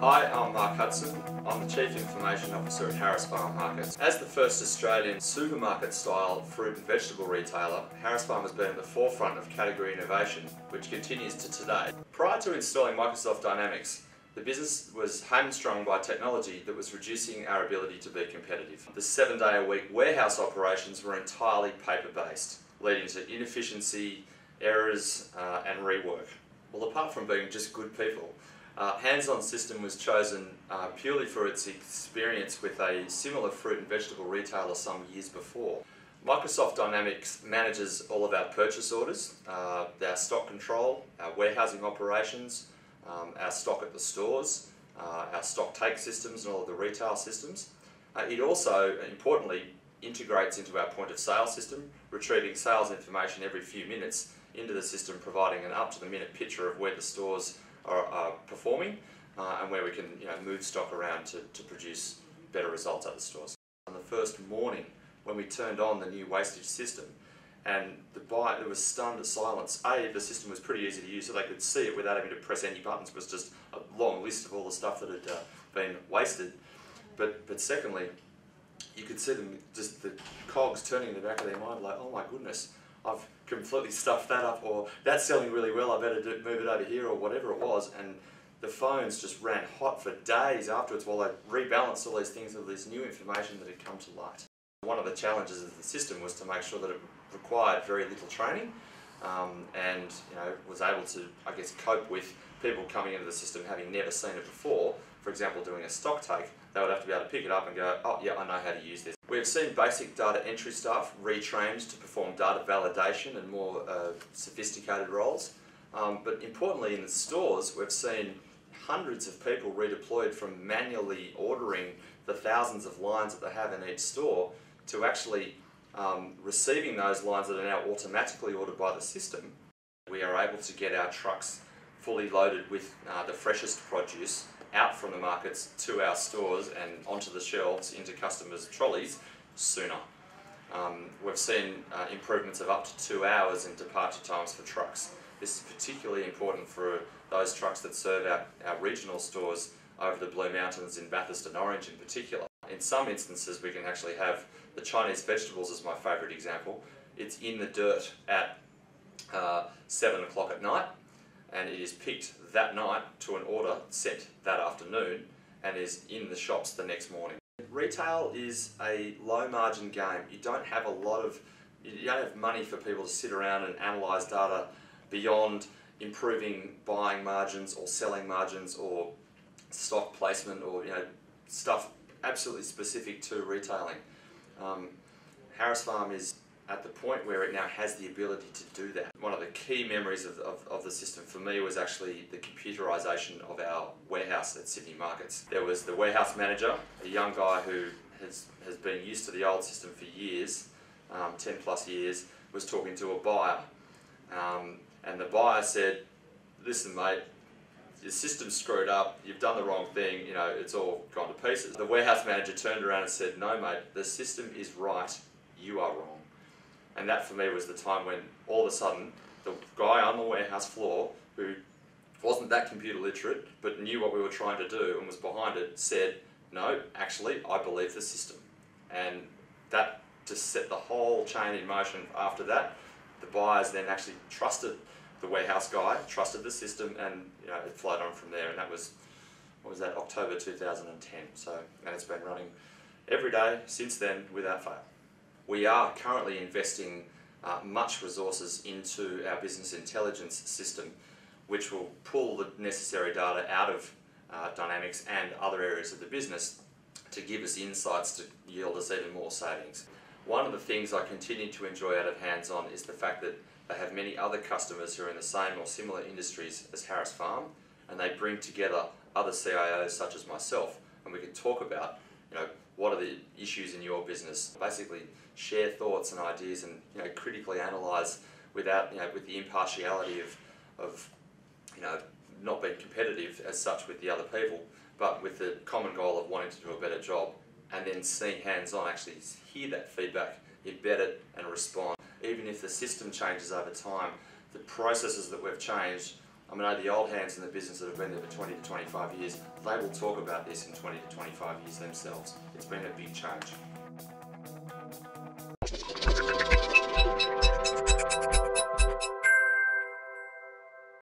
Hi, I'm Mark Hudson. I'm the Chief Information Officer at Harris Farm Markets. As the first Australian supermarket-style fruit and vegetable retailer, Harris Farm has been at the forefront of category innovation, which continues to today. Prior to installing Microsoft Dynamics, the business was hamstrung by technology that was reducing our ability to be competitive. The 7-day-a-week warehouse operations were entirely paper-based, leading to inefficiency, errors and rework. Well, apart from being just good people, Hands-on System was chosen purely for its experience with a similar fruit and vegetable retailer some years before. Microsoft Dynamics manages all of our purchase orders, our stock control, our warehousing operations, our stock at the stores, our stock take systems and all of the retail systems. It also, importantly, integrates into our point of sale system, retrieving sales information every few minutes into the system, providing an up-to-the-minute picture of where the stores are performing and where we can move stock around to produce better results at the stores. On the first morning when we turned on the new wastage system, and the buyer was stunned at silence. The system was pretty easy to use, so they could see it without having to press any buttons. It was just a long list of all the stuff that had been wasted. But secondly, you could see them, just the cogs turning in the back of their mind, like, oh my goodness, I've completely stuffed that up, or that's selling really well, I better move it over here, or whatever it was. And the phones just ran hot for days afterwards while they rebalanced all these things with this new information that had come to light. One of the challenges of the system was to make sure that it required very little training and was able to, I guess, cope with people coming into the system having never seen it before. For example, doing a stock take, they would have to be able to pick it up and go, oh yeah, I know how to use this. We've seen basic data entry staff retrained to perform data validation and more sophisticated roles. But importantly, in the stores, we've seen hundreds of people redeployed from manually ordering the thousands of lines that they have in each store to actually receiving those lines that are now automatically ordered by the system. We are able to get our trucks fully loaded with the freshest produce out from the markets to our stores and onto the shelves into customers' trolleys sooner. We've seen improvements of up to 2 hours in departure times for trucks. This is particularly important for those trucks that serve our regional stores over the Blue Mountains in Bathurst and Orange in particular. In some instances we can actually have the Chinese vegetables, as my favourite example. It's in the dirt at 7 o'clock at night, and it is picked that night to an order set that afternoon and is in the shops the next morning. Retail is a low margin game. You don't have money for people to sit around and analyse data beyond improving buying margins or selling margins or stock placement or stuff absolutely specific to retailing. Harris Farm is at the point where it now has the ability to do that. One of the key memories of the system for me was actually the computerisation of our warehouse at Sydney Markets. There was the warehouse manager, a young guy who has been used to the old system for years, 10 plus years, was talking to a buyer. And the buyer said, listen mate, your system's screwed up, you've done the wrong thing, it's all gone to pieces. The warehouse manager turned around and said, no mate, the system is right, you are wrong. And that for me was the time when all of a sudden the guy on the warehouse floor, who wasn't that computer literate but knew what we were trying to do and was behind it, said, no, actually I believe the system. And that just set the whole chain in motion. After that, the buyers then actually trusted the warehouse guy, trusted the system, and it flowed on from there. And that was, October 2010. And it's been running every day since then without fail. We are currently investing much resources into our business intelligence system, which will pull the necessary data out of Dynamics and other areas of the business to give us insights to yield us even more savings. One of the things I continue to enjoy out of Hands-on is the fact that they have many other customers who are in the same or similar industries as Harris Farm, and they bring together other CIOs such as myself, and we can talk about what are the issues in your business. Basically share thoughts and ideas and critically analyse without with the impartiality of not being competitive as such with the other people, but with the common goal of wanting to do a better job, and then seeing Hands-on actually hear that feedback, embed it and respond. Even if the system changes over time, the processes that we've changed I know the old hands in the business that have been there for 20 to 25 years, they will talk about this in 20 to 25 years themselves. It's been a big change.